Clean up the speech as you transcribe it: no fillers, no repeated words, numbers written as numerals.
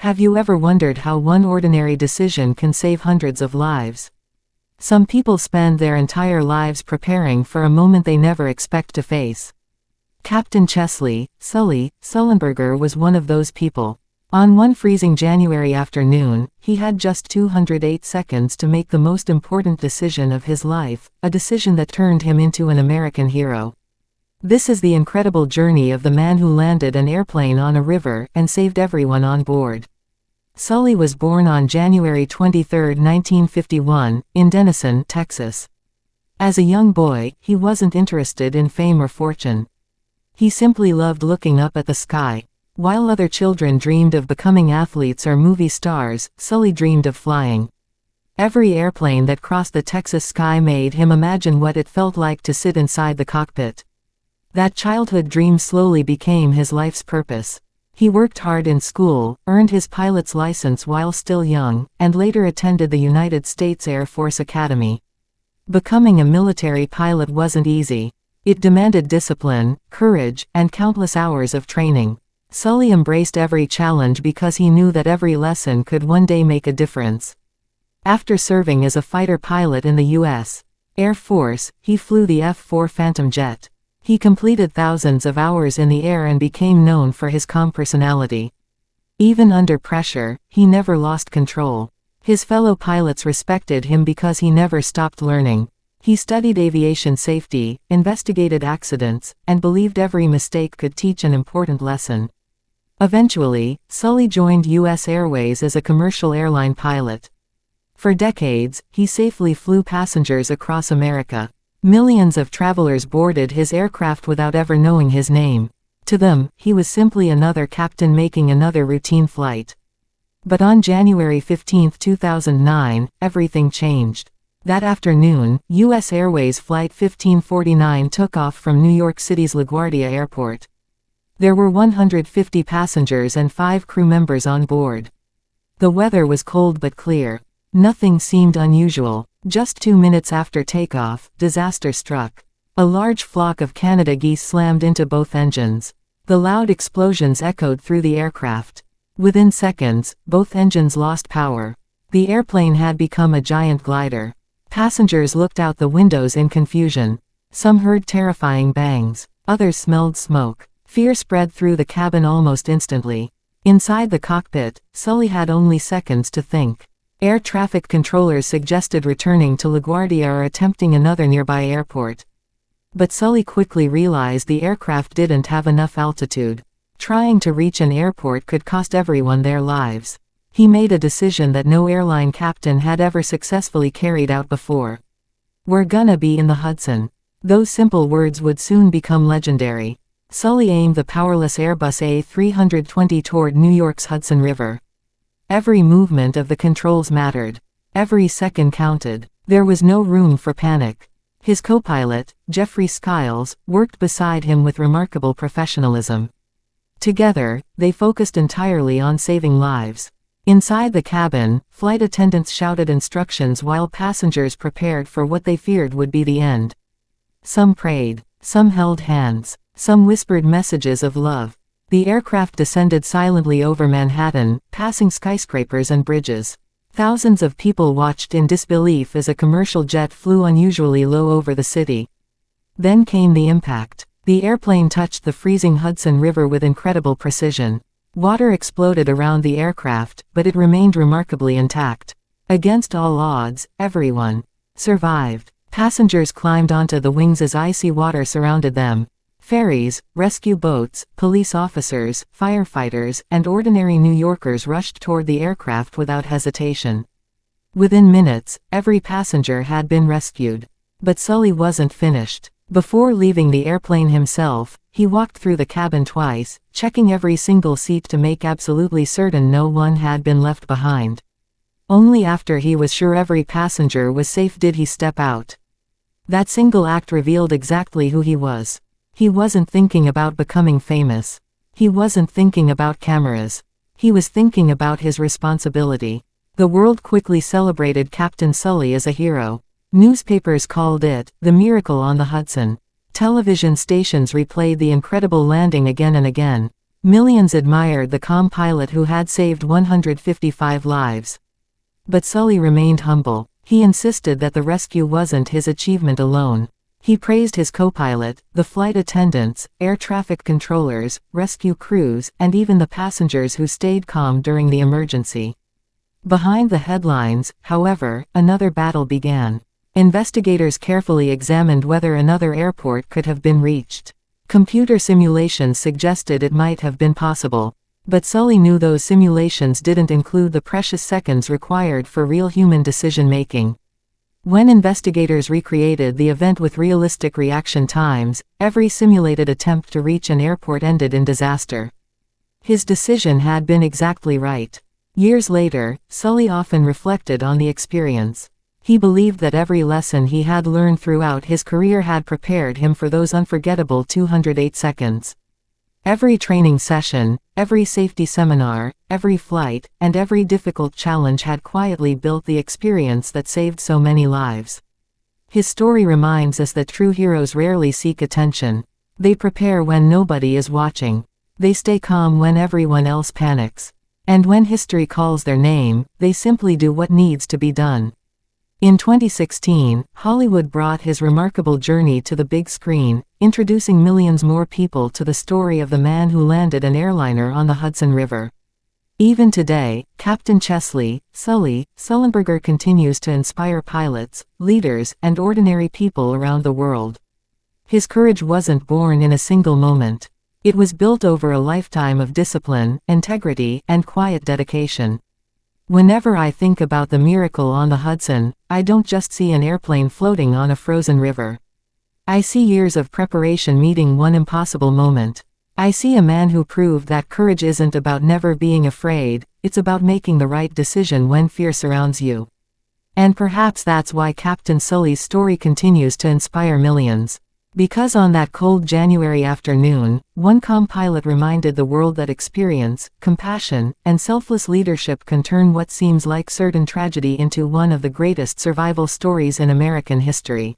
Have you ever wondered how one ordinary decision can save hundreds of lives? Some people spend their entire lives preparing for a moment they never expect to face. Captain Chesley, Sully, Sullenberger was one of those people. On one freezing January afternoon, he had just 208 seconds to make the most important decision of his life, a decision that turned him into an American hero. This is the incredible journey of the man who landed an airplane on a river and saved everyone on board. Sully was born on January 23, 1951, in Denison, Texas. As a young boy, he wasn't interested in fame or fortune. He simply loved looking up at the sky. While other children dreamed of becoming athletes or movie stars, Sully dreamed of flying. Every airplane that crossed the Texas sky made him imagine what it felt like to sit inside the cockpit. That childhood dream slowly became his life's purpose. He worked hard in school, earned his pilot's license while still young, and later attended the United States Air Force Academy. Becoming a military pilot wasn't easy. It demanded discipline, courage, and countless hours of training. Sully embraced every challenge because he knew that every lesson could one day make a difference. After serving as a fighter pilot in the U.S. Air Force, he flew the F-4 Phantom jet. He completed thousands of hours in the air and became known for his calm personality. Even under pressure, he never lost control. His fellow pilots respected him because he never stopped learning. He studied aviation safety, investigated accidents, and believed every mistake could teach an important lesson. Eventually, Sully joined US Airways as a commercial airline pilot. For decades, he safely flew passengers across America. Millions of travelers boarded his aircraft without ever knowing his name. To them, he was simply another captain making another routine flight. But on January 15, 2009, everything changed. That afternoon, US Airways Flight 1549 took off from New York City's LaGuardia Airport. There were 150 passengers and 5 crew members on board. The weather was cold but clear. Nothing seemed unusual. Just 2 minutes after takeoff, disaster struck. A large flock of Canada geese slammed into both engines. The loud explosions echoed through the aircraft. Within seconds, both engines lost power. The airplane had become a giant glider. Passengers looked out the windows in confusion. Some heard terrifying bangs. Others smelled smoke. Fear spread through the cabin almost instantly. Inside the cockpit, Sully had only seconds to think. Air traffic controllers suggested returning to LaGuardia or attempting another nearby airport. But Sully quickly realized the aircraft didn't have enough altitude. Trying to reach an airport could cost everyone their lives. He made a decision that no airline captain had ever successfully carried out before. "We're gonna be in the Hudson." Those simple words would soon become legendary. Sully aimed the powerless Airbus A320 toward New York's Hudson River. Every movement of the controls mattered. Every second counted. There was no room for panic. His co-pilot, Jeffrey Skiles, worked beside him with remarkable professionalism. Together, they focused entirely on saving lives. Inside the cabin, flight attendants shouted instructions while passengers prepared for what they feared would be the end. Some prayed. Some held hands. Some whispered messages of love. The aircraft descended silently over Manhattan, passing skyscrapers and bridges. Thousands of people watched in disbelief as a commercial jet flew unusually low over the city. Then came the impact. The airplane touched the freezing Hudson River with incredible precision. Water exploded around the aircraft, but it remained remarkably intact. Against all odds, everyone survived. Passengers climbed onto the wings as icy water surrounded them. Ferries, rescue boats, police officers, firefighters, and ordinary New Yorkers rushed toward the aircraft without hesitation. Within minutes, every passenger had been rescued. But Sully wasn't finished. Before leaving the airplane himself, he walked through the cabin twice, checking every single seat to make absolutely certain no one had been left behind. Only after he was sure every passenger was safe did he step out. That single act revealed exactly who he was. He wasn't thinking about becoming famous. He wasn't thinking about cameras. He was thinking about his responsibility. The world quickly celebrated Captain Sully as a hero. Newspapers called it the miracle on the Hudson. Television stations replayed the incredible landing again and again. Millions admired the calm pilot who had saved 155 lives. But Sully remained humble. He insisted that the rescue wasn't his achievement alone. He praised his co-pilot, the flight attendants, air traffic controllers, rescue crews, and even the passengers who stayed calm during the emergency. Behind the headlines, however, another battle began. Investigators carefully examined whether another airport could have been reached. Computer simulations suggested it might have been possible. But Sully knew those simulations didn't include the precious seconds required for real human decision-making. When investigators recreated the event with realistic reaction times, every simulated attempt to reach an airport ended in disaster. His decision had been exactly right. Years later, Sully often reflected on the experience. He believed that every lesson he had learned throughout his career had prepared him for those unforgettable 208 seconds. Every training session, every safety seminar, every flight, and every difficult challenge had quietly built the experience that saved so many lives. His story reminds us that true heroes rarely seek attention. They prepare when nobody is watching. They stay calm when everyone else panics. And when history calls their name, they simply do what needs to be done. In 2016, Hollywood brought his remarkable journey to the big screen, introducing millions more people to the story of the man who landed an airliner on the Hudson River. Even today, Captain Chesley, Sully, Sullenberger continues to inspire pilots, leaders, and ordinary people around the world. His courage wasn't born in a single moment. It was built over a lifetime of discipline, integrity, and quiet dedication. Whenever I think about the miracle on the Hudson, I don't just see an airplane floating on a frozen river. I see years of preparation meeting one impossible moment. I see a man who proved that courage isn't about never being afraid, it's about making the right decision when fear surrounds you. And perhaps that's why Captain Sully's story continues to inspire millions. Because on that cold January afternoon, one calm pilot reminded the world that experience, compassion, and selfless leadership can turn what seems like certain tragedy into one of the greatest survival stories in American history.